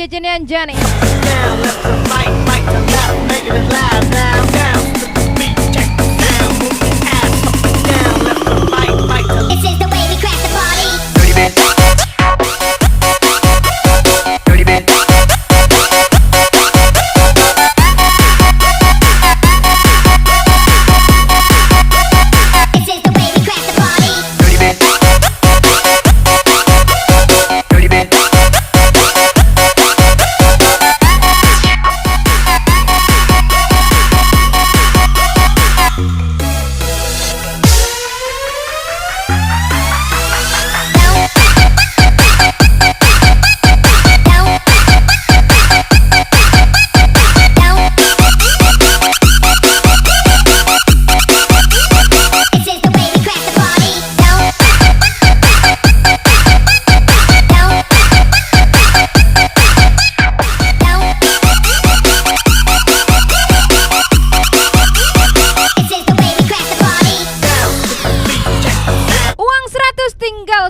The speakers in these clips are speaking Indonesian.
Jenny and Johnny. Down, left to right, right to left, making it live now. Down to the beat, check it down, move your ass up and down, left to right, right to left. This is the way we crack the party. Dirty bit. Dirty bit. This is the way we crack the party. Dirty bit. Dirty bit.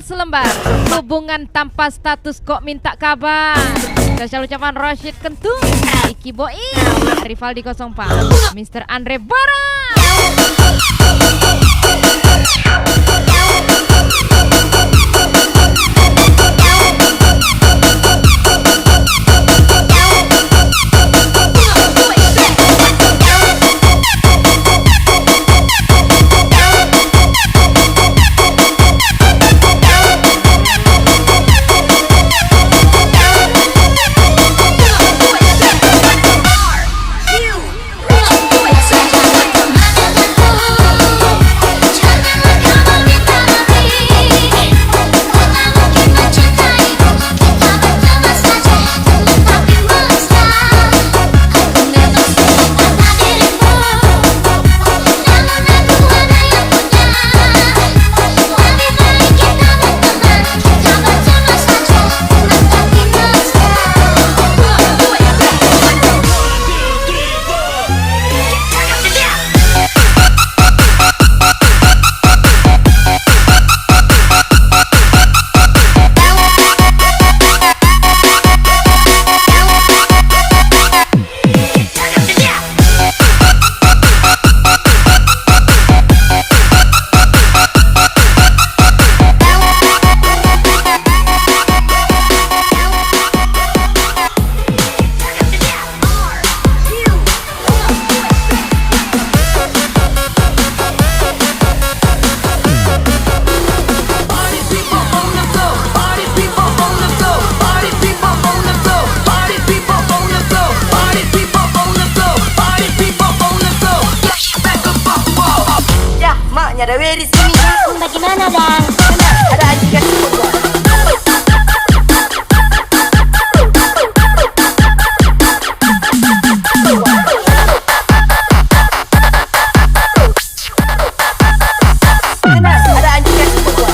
Selembar hubungan tanpa status kok minta kabar. Spesial ucapan Rashid Kentung, Iki Boy, Rivaldi 04, Mr. Andre Bara. nyada di sini. Bagaimana dang? Ada anjing kan semua. Ada anjing kan semua.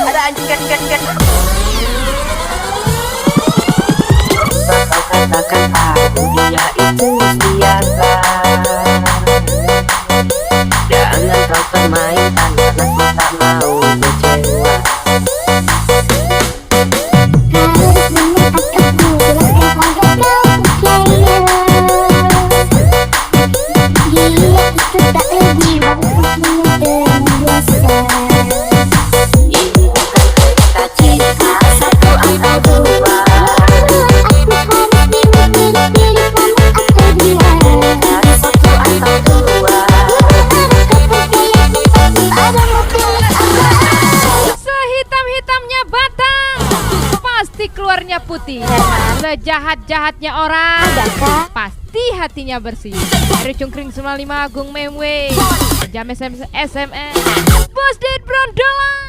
Ada anjing kan. Katakan aku dia itu biasa. Jangan kau permainkan karena ku tak mau kecewa. Harus menurut aku jelaskan pada kau player. Dia itu tak lebih bagusnya dengan biasa. Ini bukan kita cinta satu atau dua. Aku harus pilih kamu atau dia. Dari satu atau dua. Ada mau pilih apa? Sehitam-hitamnya batang, pasti keluarnya putih. Sejahat-jahatnya orang, Adakah? pasti hatinya bersih. Dari Cungkring 95 Agung Memwe, Jam SMS, Bos Dit Brondolan.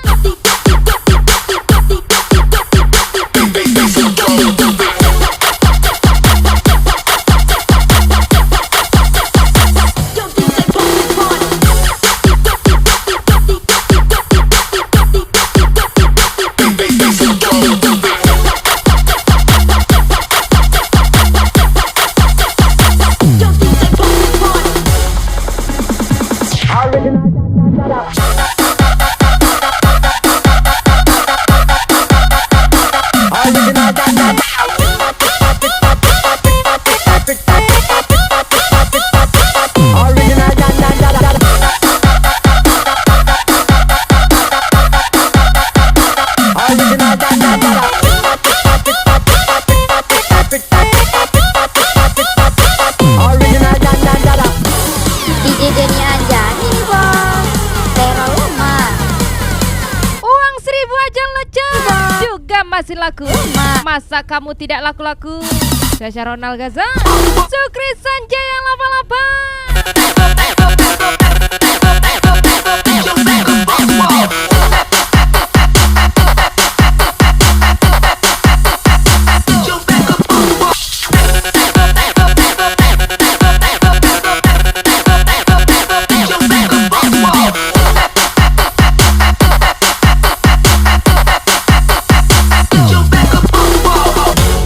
DJ Denny Anjani bos. Teror rumah. Uang 1000 aja lecah, juga masih laku. Masa kamu tidak laku-laku? Saya Ronald Gaza, Sukri Sanjaya Lapa-Lapa.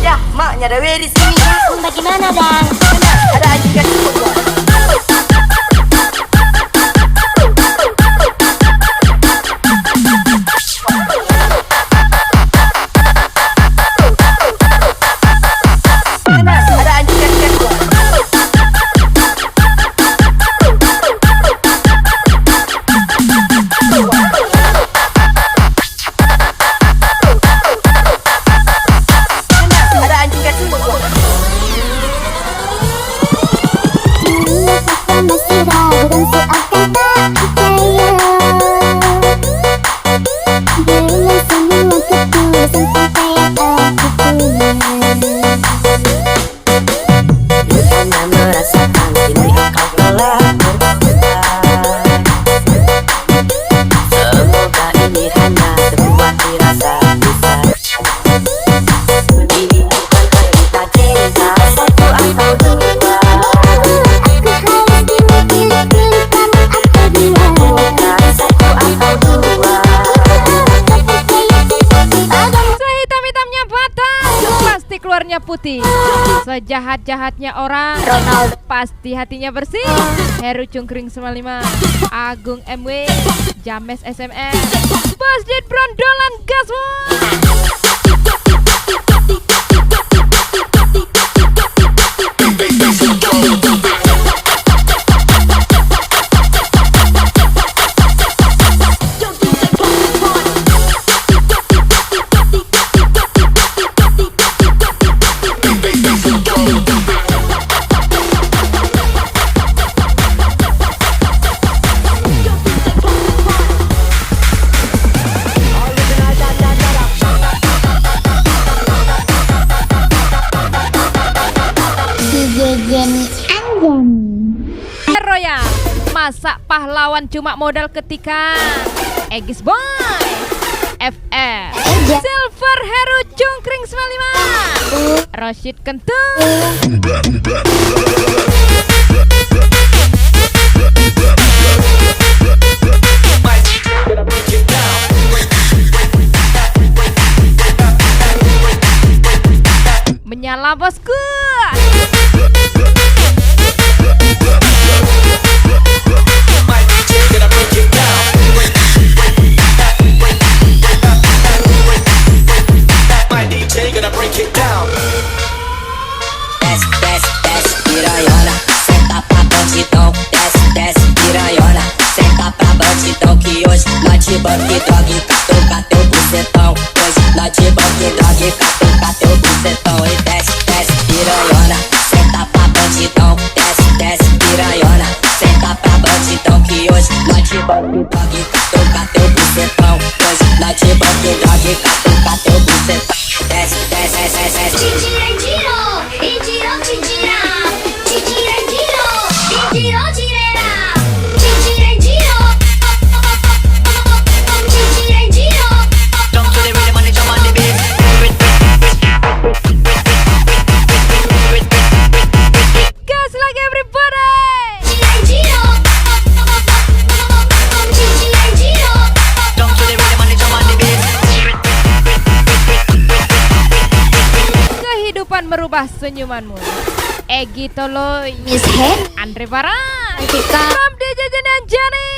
Ya, mak nyada di sini. Bagaimana dang? Ada anjing kan semua. Ada anjing kan semua. Ada anjing kan semua. Masih ragu dan seakan tak percaya dengan semua ketulusan cinta yang aku punya. Hanya merasakan kini engkau telah berubah. Semoga ini hanya sebuah firasat besar. Ini bukan kita cinta satu atau dua. Aku harus pilih kamu atau dia. Dari satu atau dua. Sehitam-hitamnya batang, pasti keluarnya putih. Sejahat-jahatnya orang, Ronald. pasti hatinya bersih. Heru Cungkring 95 Agung MW, James SMS, Bos Dit Brondolan Gaswon. Jenny Anjani. Royal, masa pahlawan cuma modal ketika Egis Boy FR Silver Hero Cungkring 95 Rashid Kentung. Menyala bosku. Piranhona, senta pra bandidão, desce, piranhona, senta pra bandidão que hoje nós de banque dog, catuca teu bucetão, hoje nós de banque dog, catuca teu bucetão e desce, piranhona, senta pra bandidão, desce, piranhona, senta pra bandidão que hoje nós de banque dog, catuca teu bucetão, hoje nós de banque dog, catuca teu bucetão, desce. Gas lagi everybody. Kehidupan merubah senyumanmu. Egi Toloy, Miss Hen Andre Baran, Tika Ram DJ Jenny Anjani.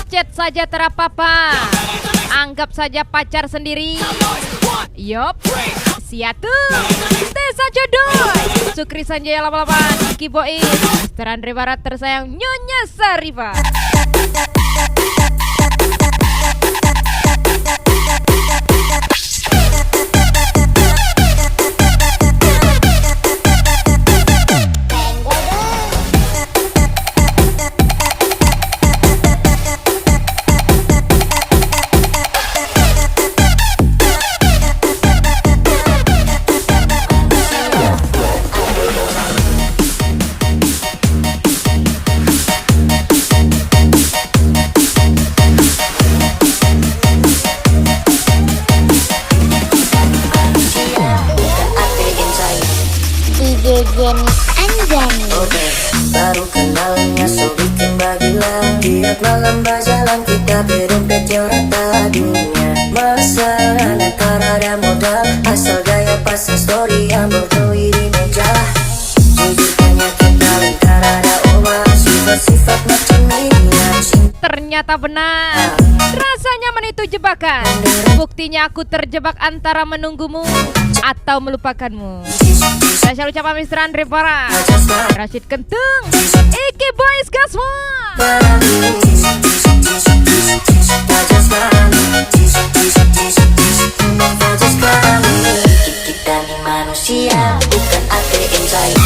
Chat saja terapapa, anggap saja pacar sendiri. Yop, siatu, Tessa Jodoh, Sukri Sanjaya 88, Kibois, Mr. Andre Barat tersayang, Nyonya Sarifa. Jenny Anjani. Oke, baru kenalnya so bikin bagilah. Tiap malam berjalan kita berdompet rata dunia. Masa nakar ada modal, asal gaya pasang story yang bertuwi di meja. Jujur tanya kita lingkar ada obat, sifat-sifat macam ini. Ternyata benar, rasanya itu jebakan. Buktinya aku terjebak antara menunggumu atau melupakanmu. Spesial ucapan Mr. Andre Barat, Rashid Kentung, Iki Boys Gasmo. Kita ini manusia, bukan ATM saya.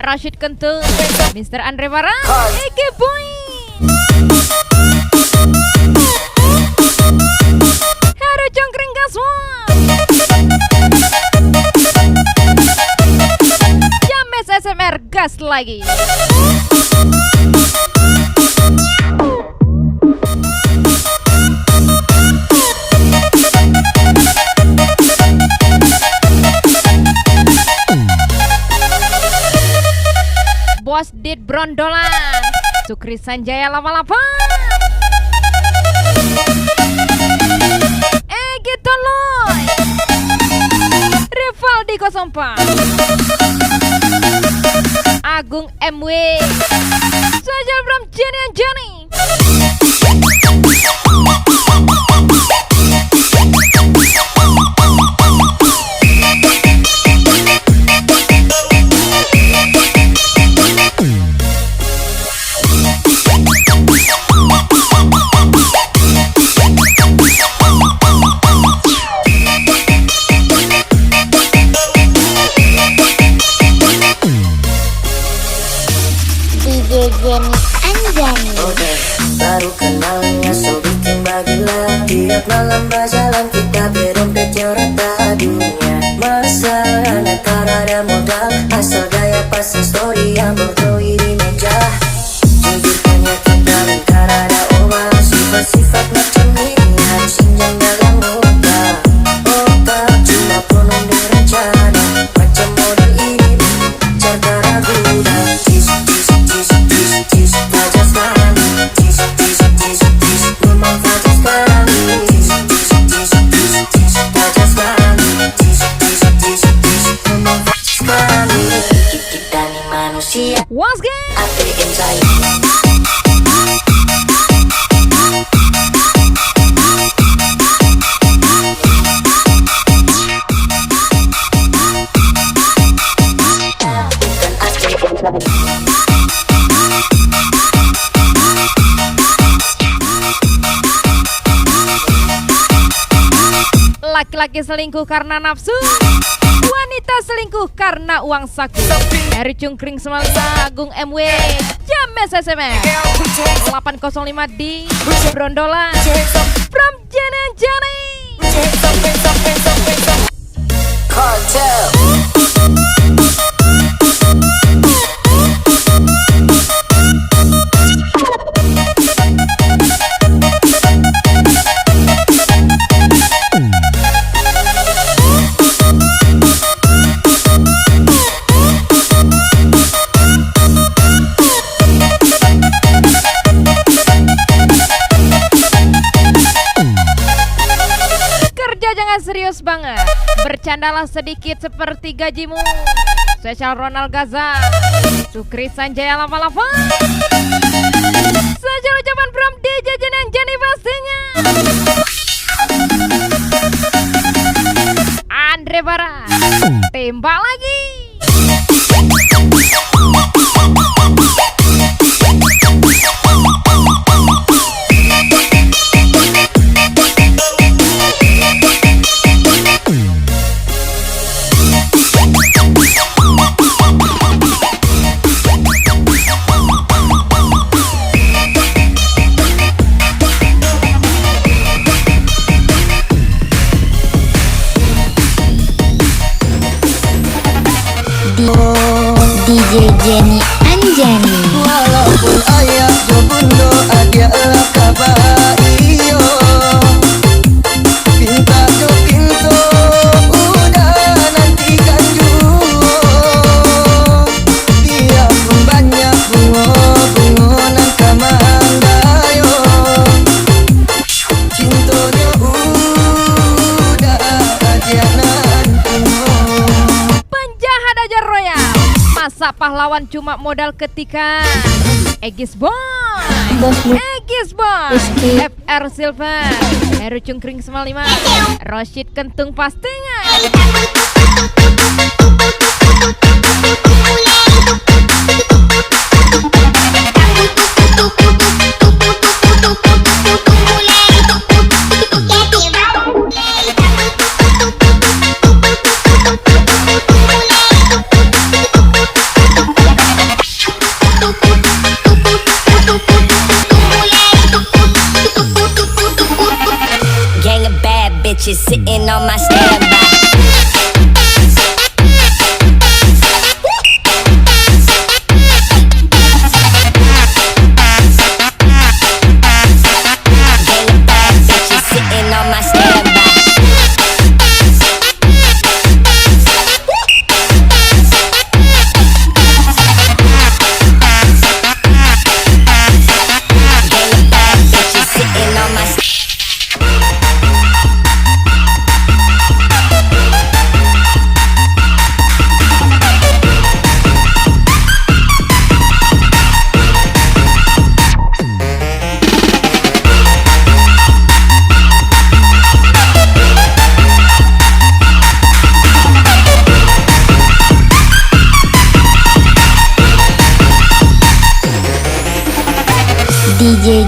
Rashid Kentung, Mr. Andre Bara, Ege Boy, Heru Congkring Gaswan, James SMR gas lagi. Bos Dit Brondolan, Sukri Sanjaya 88, Egi Toloy, Rivaldi 04, Agung MW, Sajal Bram Jenny Anjani, DJ Jenny Anjani. Oke, baru kenalnya so bikin bagilah. Tiap malam berjalan kita berompetnya rata dunia. Masalah tak ada modal, asal gaya pasang story yang berdoi di meja. Jujur hanya kita lingkar ada obat, sifat-sifat macam ini harus injang dalam otak. Otak cuma penuh berencana, macam model ini jaga ragu dah. What's good? Laki-laki selingkuh karena nafsu, wanita selingkuh karena uang saku. Dari Cungkring Semalisa, Agung MW, James SMR 805 di Brondolan, From Jenny Anjani, Cartel. serius banget, bercandalah sedikit seperti gajimu. Spesial Ronald Gaza, Sukri Sanjaya 88, spesial ucapan from DJ Jenny Anjani pastinya. Andre Bara, tembak lagi. DJ Jenny Anjani. Walaupun ayah jobundo adalah kabar iyo, pinta jo pinto udah nantikan juga. Dia pun banyak bungo nan kamandayo, cintonya udah aja nanti. Penjahat aja royal, masa pahlawan cuma modal ketika. Egis Boy, Egis Boy, FR Silver, Heru Cungkring 95, Rashid Kentung pastinya.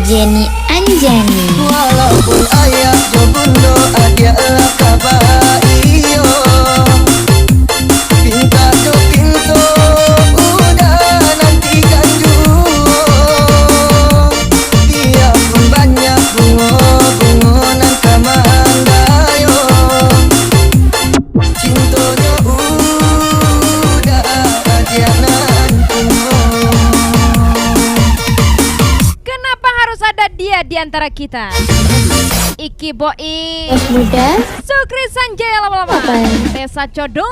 Jenny Anjani. Walaupun ayah jobundo adalah kabaiyo, pinta jo pinto udah nantikan juo. Biarpun banyak bungo-bungonan kamandayo, cintonya udah adianan kuno. Kenapa harus ada dia di antara kita? Iki Boi, Muda. Sukri Sanjaya lama-lama, Apa? Tessa Codon,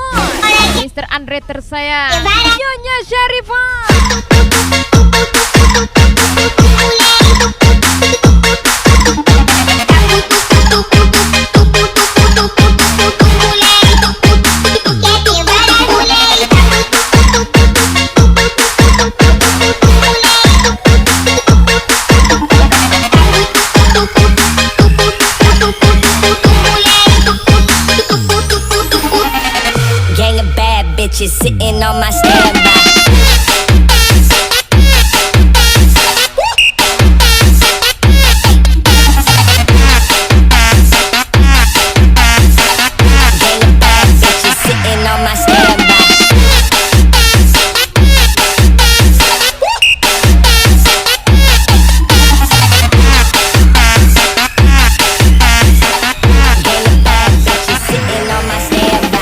Mr. Andre tersayang, Nyonya Syarifah. Gang of bad bitches sitting on my standby. Gang of bad bitches sitting on my standby. Gang of bad bitches sitting on my standby.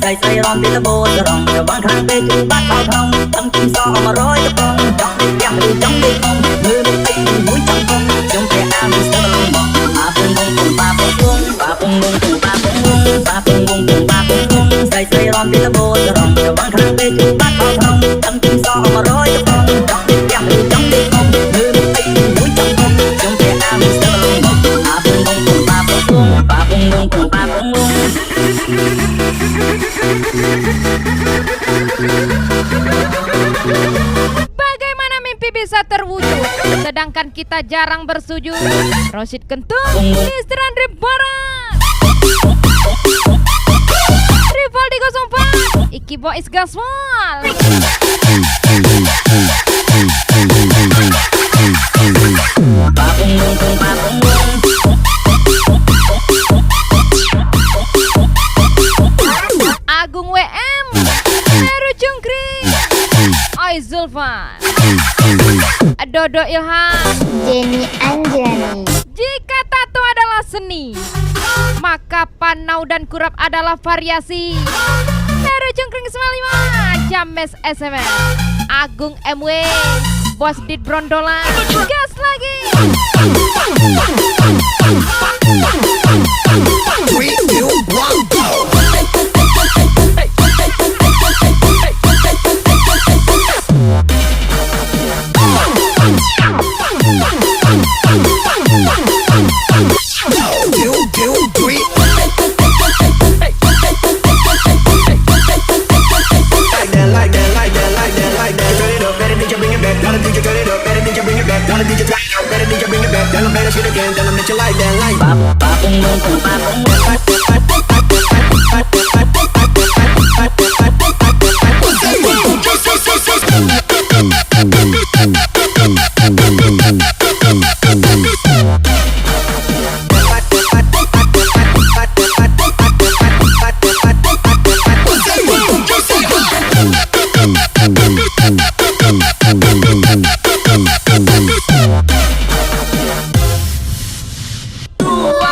Say ron đi ta bô ta rong ta băng khang tê chu bát bao thông tâm kim so mà rối ta bông trong đi giang đi trong đi không mưa đi tay mũi trong không trong kẻ am đi sơ lông bông ba bung bung ba bung bung ba bung bung ba bung bung ba bung bung ba bung bung say ron đi ta bô ta rong ta băng khang tê chu bát bao thông tâm kim so mà rối ta bông trong đi giang đi trong đi không mưa đi tay mũi trong không trong kẻ am đi sơ lông bông ba bung bung ba bung bung ba bung bung ba bung bung. Bagaimana mimpi bisa terwujud sedangkan kita jarang bersujud? Rosid Kentung, Mr. Andre Barat, Rivaldi 04, Iki Boys Gaswal. Agung WM, Heru Jungkring, Oi Zulfan, Dodo Ilham. Jenny Anjani. Jika tato adalah seni, maka panau dan kurap adalah variasi. Heru Jungkring 95, James SMS, Agung MW, Bos Dit Brondolan, gas lagi.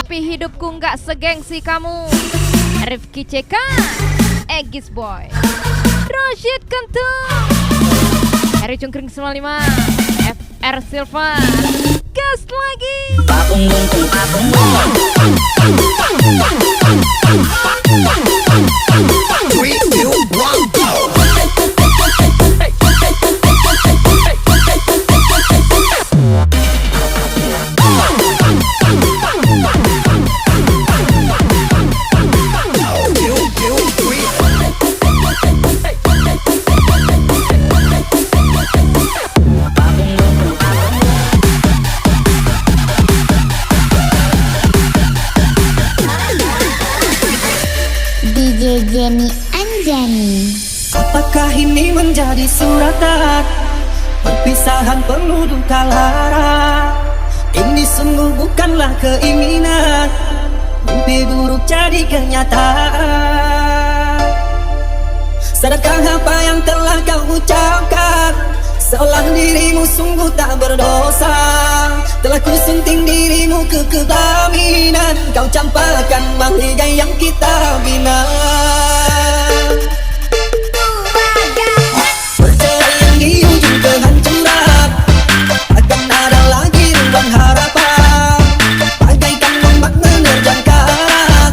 Tapi hidupku nggak segengsi kamu. Rifki CK, Egis Boy, Rashid Kentung, Heri Cungkring 95, FR Silva, gas lagi. DJ Jenny Anjani. Apakah ini menjadi suratan perpisahan penuh duka lara? Ini sungguh bukanlah keinginan, mimpi buruk jadi kenyataan. Sadarkah apa yang telah kau ucapkan? Seolah dirimu sungguh tak berdosa. Telah ku sunting dirimu ke kegaminan. Kau campakkan mahligai yang kita bina. Bercerai yang di ujung kehancuran, takkan ada lagi ruang harapan. Bagaikan ombak menerjang karat,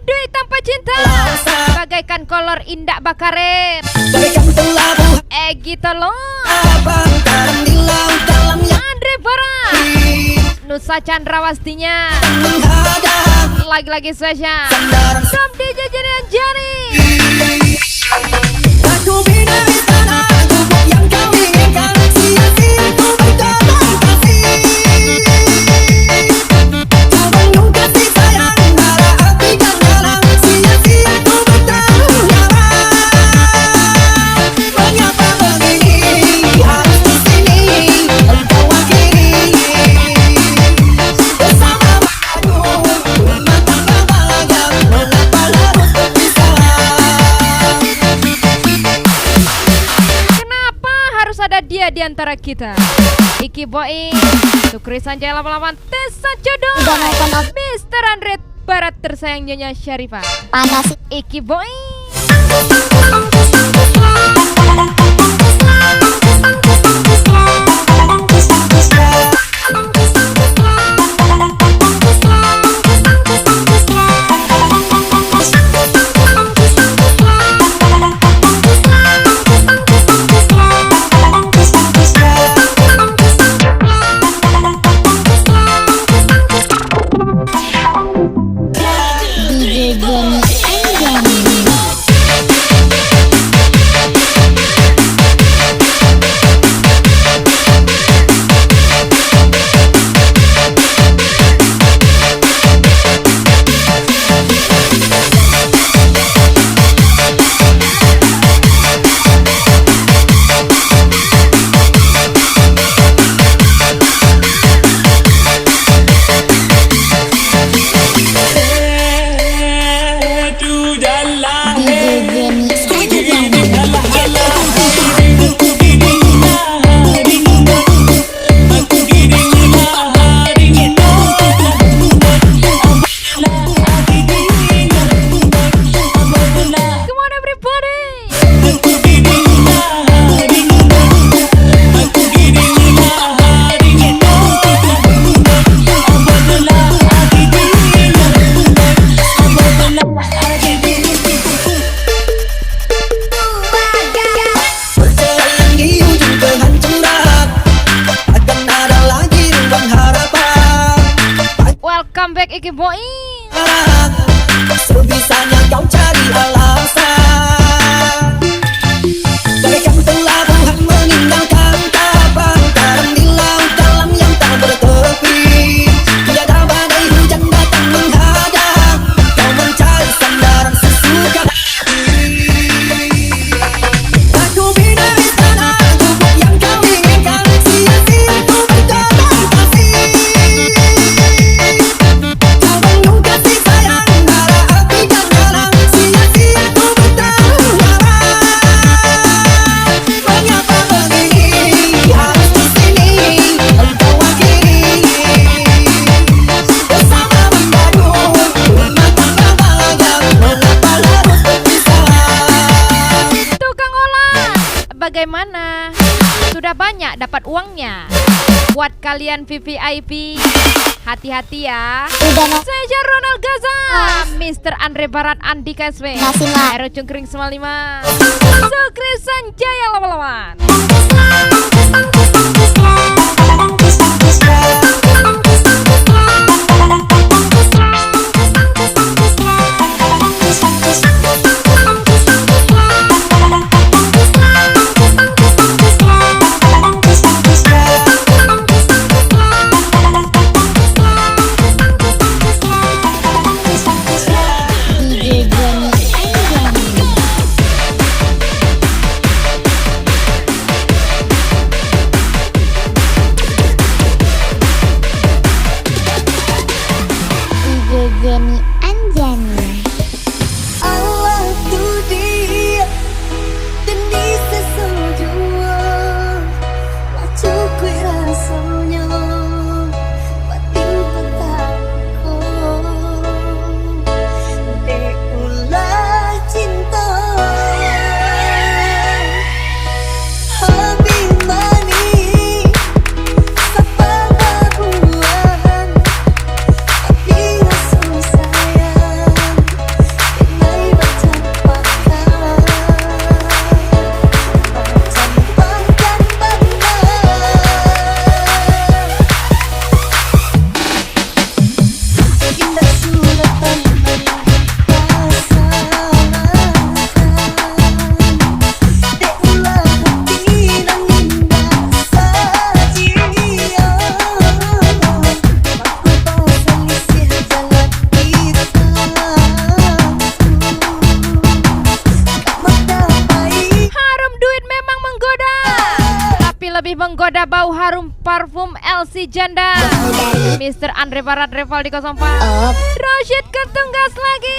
Duit tanpa cinta bagaikan kolor indak bakaret. bagaikan pelabuhan Gitu loh. abang di laut dalam yang Andre Bara, Nusa Chandrawasstinya menghadap lagi-lagi spesial. sandaran. Sam DJ Jenny Anjani. Aku bina istana, aku buat yang kau inginkan. Sia-sia ku berkorban kasih. Kau penuh kasih sayang, darah api dan dalam. Sia-sia ku bertaruh nyawa. Mengapa begini, harus di sini engkau akhiri. Bersama aku, rumah tangga bahagia. Mengapa harus berpisah? Kenapa harus ada dia di antara kita? Iki Boy, Sukri Sanjaya lama-lama Tessa Jodoh, Udah nonton Mr. Andre Barat tersayang Nyonya Syarifah. panas. Iki Boy. DJ Jenny Anjani. Welcome back Iki Boy. Sebisanya kau cari alasan, bagaikan pelabuhan meninggalkan kapal karam di laut dalam yang tak bertepi. Tiada badai hujan datang menghadap, kau mencari sandaran sesuka hati. Aku bina istana, aku buat yang kau inginkan. Sia-sia ku berkorban kasih. Kau penuh kasih sayang, darah api dan dalam. Sia-sia ku bertaruh nyawa. Mengapa begini, harus di sini engkau akhiri. Bersama membangun rumah tangga bahagia. Mengapa harus berpisah? Tukang olah, bagaimana? Sudah banyak dapat uangnya. Buat kalian VVIP, hati-hati ya. Udah no. Saya Ronald Gaza, Mr. Andre Barat Andi KSW, Masih, Mak. Aero Cungkring 95, Sukri Sanjaya lama-laman. DJ menggoda bau harum parfum LC Janda. Mr. Andre Barat Reval di 04. Rashid Ketunggas lagi.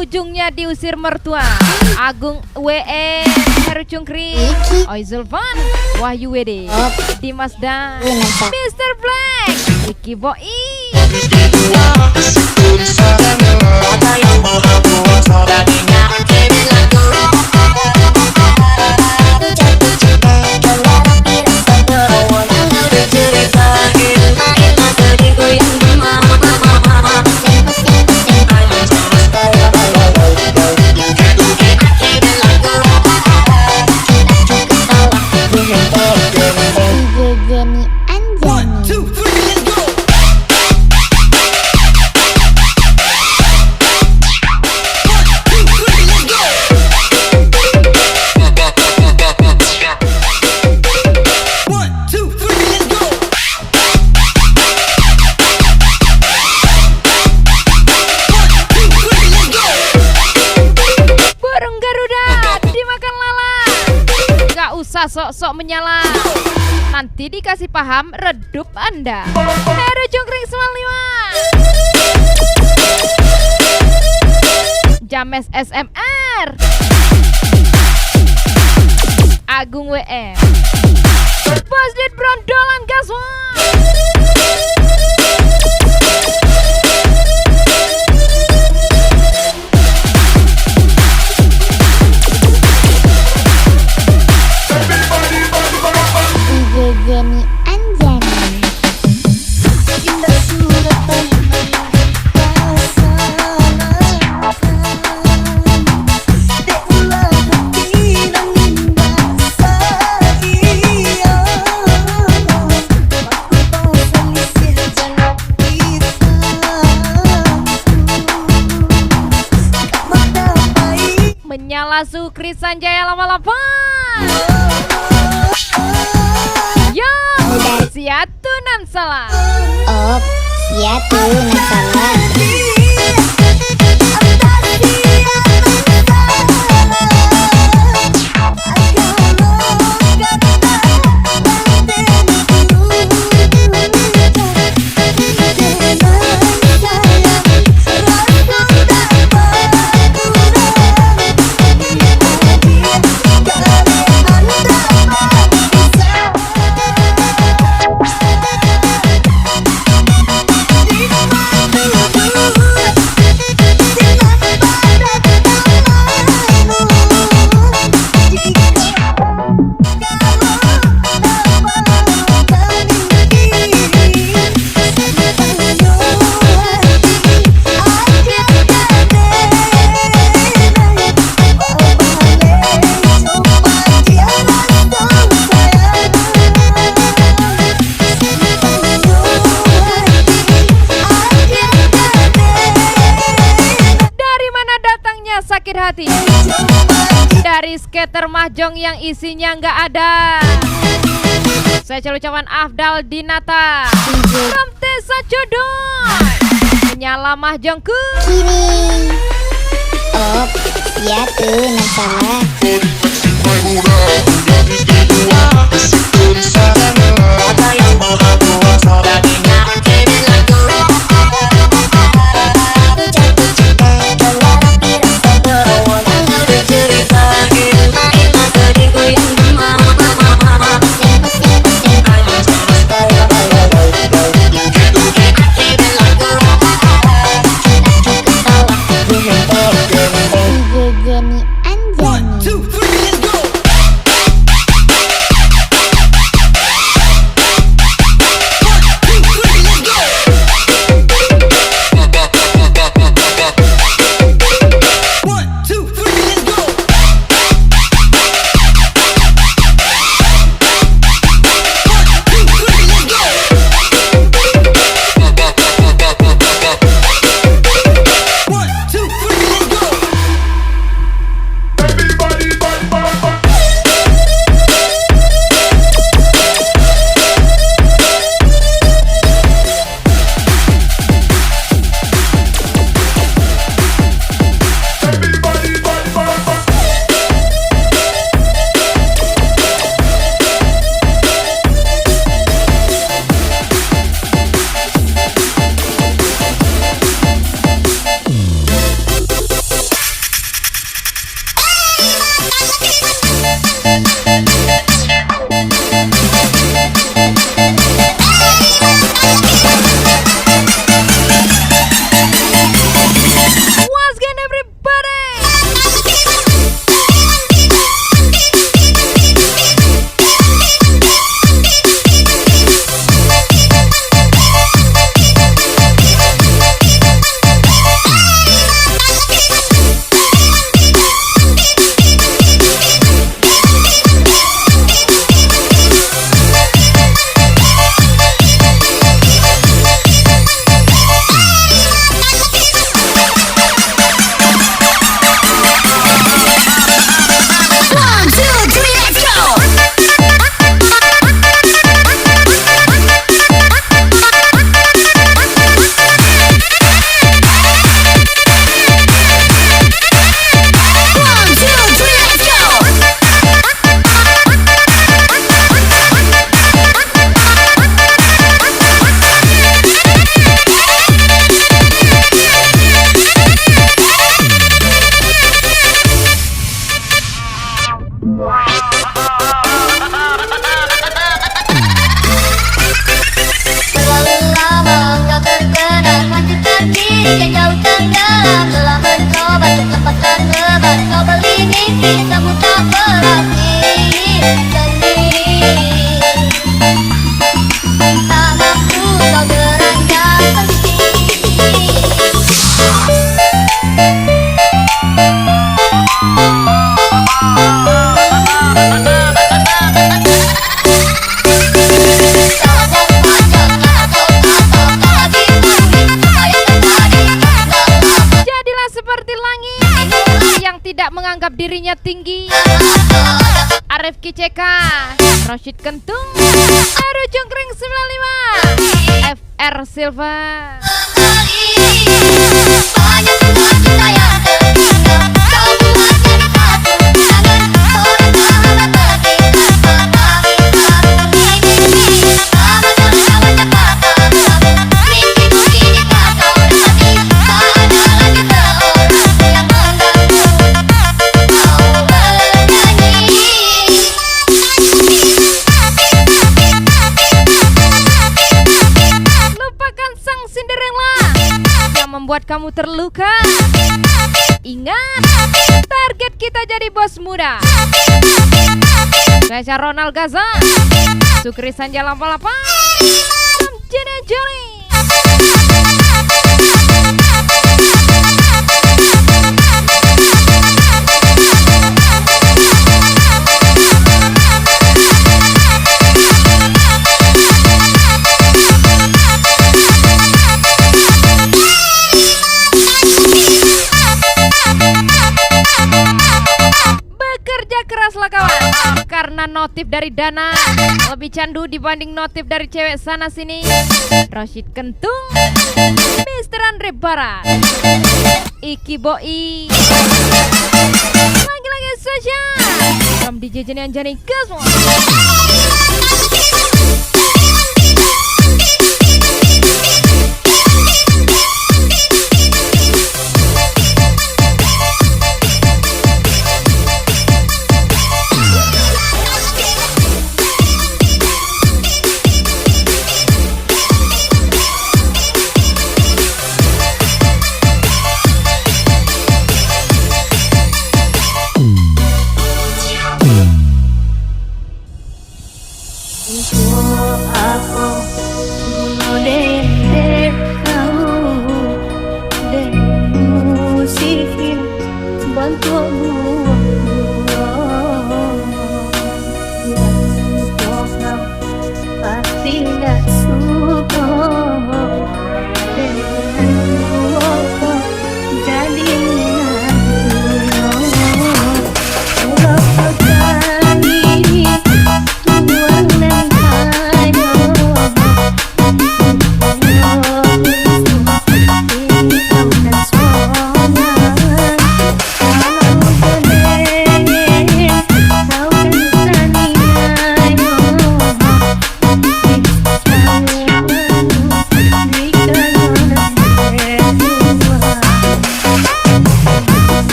Ujungnya diusir mertua. Agung WE, Heru Cungkri, Oi Zulfan, Wahyu WD, Dimas Dan, Mr. Black, Ricky Boy. Ada yang mau aku dagingnya kirim lagu. Jatuh cinta keluar pirasa berawal. Diceritain main masa digoyang mama. Jenny Anjani. Burung Garuda dimakan lalat. Gak usah sok-sok menyala. Nanti dikasih paham redup Anda. Heru Cungkring 95. James SMR. Agung WM. Bosdit Brondolan Gaswan. Jenny Anjani. Menyala Sukri Sanjaya lama-lama. Yo, siatu nan salah. Op, siatu nasalah. sakit hati dari skater mahjong yang isinya nggak ada. Saya selalu ucapan Afdal Dinata from Desa Jodoh menyala mahjongku Kini op ya tuh masalah. Ada yang mau aku dagingnya kirim lagu. Once again everybody. Terlalu lama kau terkenal, masih terdiri yang jauh tenggelam. Telah mencoba untuk lepaskan beban, kau beli mimpi, namun tak berarti sendiri. Tak mampu kau beranjak pergi. Jadilah seperti langit yang tidak menganggap dirinya tinggi. Arif KCK, Rashid Kentung, Aduh Cungkring 95, FR Silva. Banyak sudah kita yang tertinggal, kau buat jadi satu. Jangan seorang sahabat pergi tanpa kami satu mimpi. Sahabat kawan cepat bersatu, mimpiku kini tak kau dapati. Tak ada lagi seorang yang mengganggu, kau bernyanyi. Lupakan sang Cinderella yang membuat kamu terluka. Ingat, target kita jadi bos muda. Saya Ronald Gaza, Sukri Sanja Lampalapa, Samjana Joli. Bekerja keraslah kawan, karena notif dari Dana lebih candu dibanding notif dari cewek sana sini. Rashid Kentung, Mr. Andre Barat, Iki Boi, lagi-lagi saja from DJ Jenian Jani Gasmo. Aku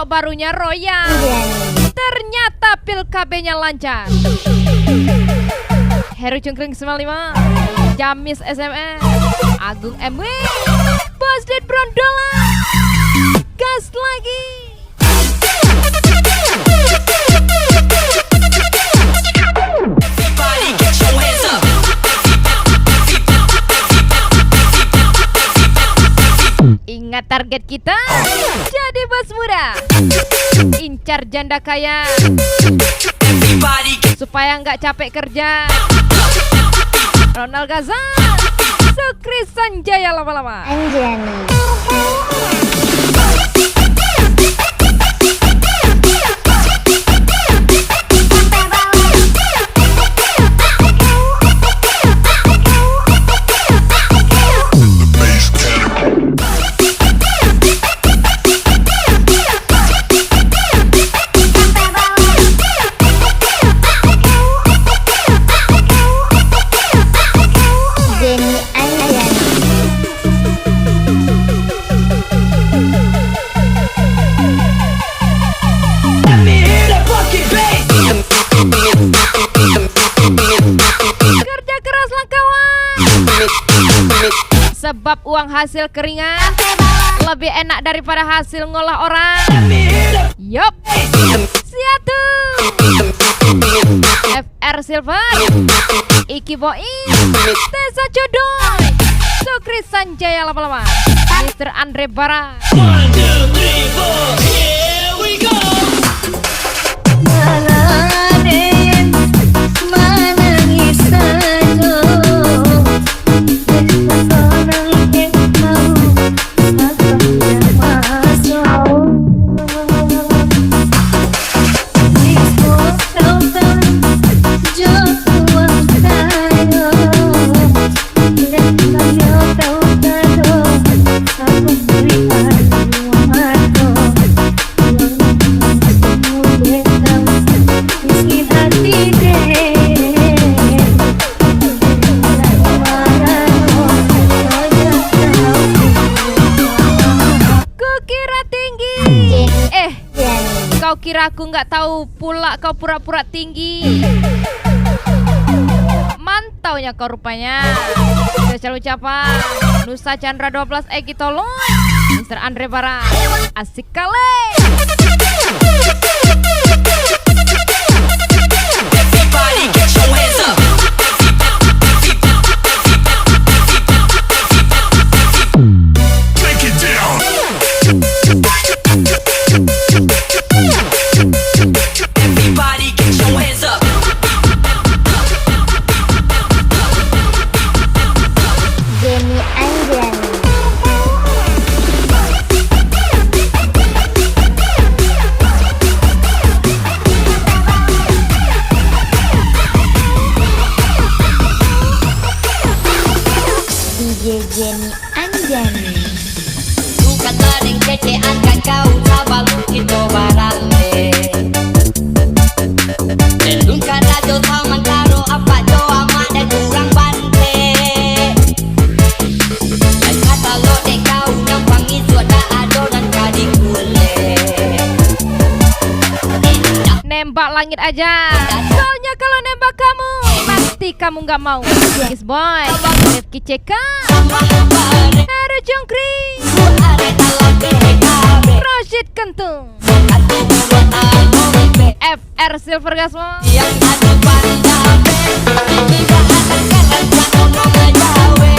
barunya Royal. Ternyata pil KB-nya lancar. Heru Cungkring 95, Jamis SMS, Agung MW, Bos Ded Brondola, gas lagi. Everybody get your hands up. Ingat target kita, jadi bos muda, incar janda kaya, Everybody get supaya nggak capek kerja. Ronald Gaza, Sukri Sanjaya lama-lama. Anjani. Jenny Anjani. let me hear that fucking bass. Kerja keraslah kawan, sebab uang hasil keringat lebih enak daripada hasil ngolah orang. Let me hear that Yup, siatu FR Silver, Iki Boim, Tessa Jodoy, Sukri Sanjaya lama-lama, Mr. Andre Bara. 1, 2, 3, 4. Here we go. Raden menangis saja. Seorang yang tahu apa yang masuk. Disco Sultan Joshua Tayo. Dan kaya kau tahu aku berikan umatku. Meski hati Kukira tinggi, kau kira aku nggak tahu pula kau pura-pura tinggi. Mantaunya kau rupanya. Spesial ucapan Nusa Chandra 12 Eki Tolong, Mr. Andre Bara, asik kali. Everybody get your hands up. Take it down. Everybody get your hands up. Jenny Anjani. DJ Jenny Anjani. Bukan taring kece angkat kau tabaluk itu barangnya. Delung karajo taman karo apa jo amat dan kurang bante. Dan kata lo dek kau nyampang itu ada adonan kadi kule. Nembak langit aja, soalnya kalau nembak kamu pasti kamu nggak mau. Kiss Boy, Rifki CK, Heru Jongkring, Rashid Kentung, FR Silver Gasmo, yang adu pandabe tidak akan kalah kalau mau ngejawe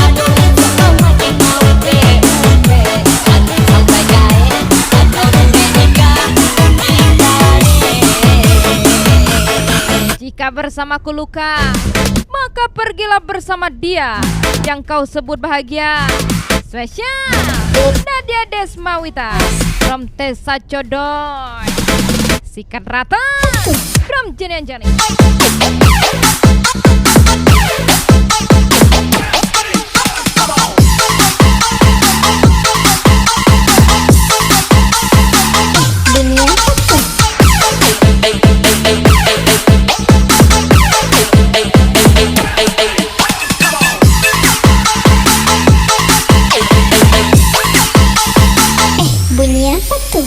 adu itu makin mau be adu sampai gae adu menikah jika bersamaku luka, maka pergilah bersama dia yang kau sebut bahagia. Spesial Nadia Desmawita from Tessa Codoy, sikat rata from Jenny Anjani. Dunia satu. Dunia satu.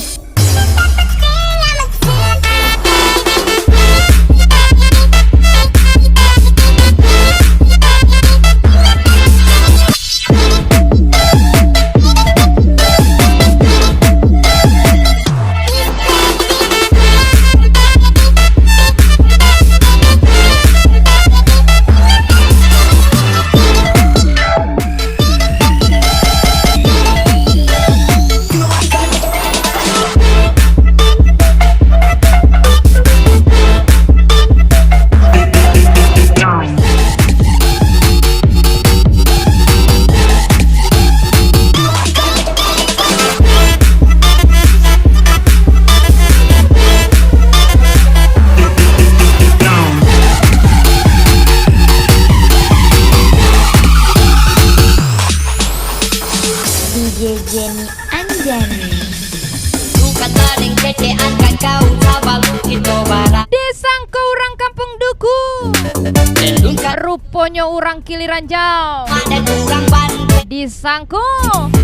Rupanya orang kiliran jauh Dan kurang bandel disangku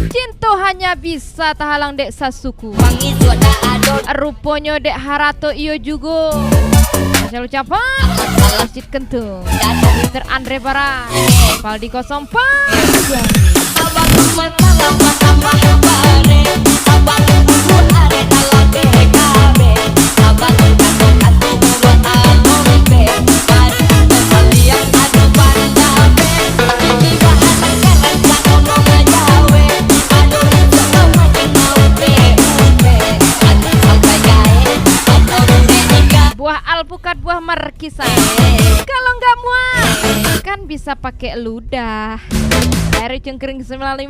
cinta hanya bisa tahalang dek sasuku. Wangi suara adon Rupanya dek harato iyo juga. Saya ucapan Masjid Kentung Mr. Andre Bara Valdi 04 Abang tambah bare Abang kuku are dalam BKB Abang katu mulut anombe Mari kalian adu pandabe Tiba anak sekarang tak ngomong jawe Adu sama makin mau PUP Adu sampai gae Atau nikah Buah alpukat, buah markisa. Kalau nggak muat kan bisa pakai ludah. Dari Cengkering 95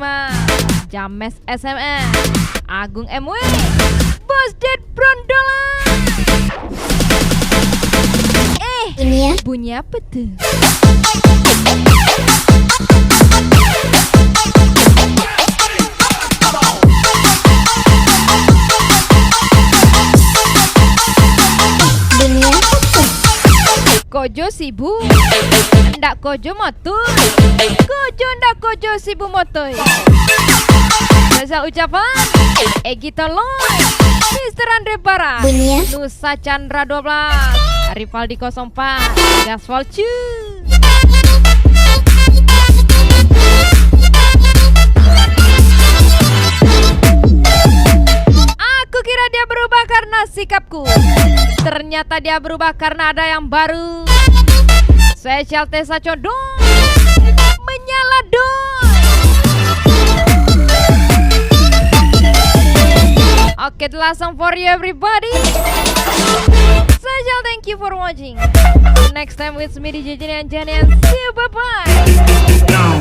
James SMS Agung MW Bos Ded Brondola. Bunyi apa tuh? Kojo sibuk ndak kojo motor. Kojo ndak kojo sibuk motor. Asal ucapan Egi Tolong Mr. Andre Bara Nusa Chandra 12 Rivaldi 04 Gaspol Cu. Aku kira dia berubah karena sikapku. Ternyata dia berubah karena ada yang baru. Special Tessa Codong menyala dong. Oke, the last song for you everybody. Special thank you for watching. Next time with me DJ Jani and see you, bye bye.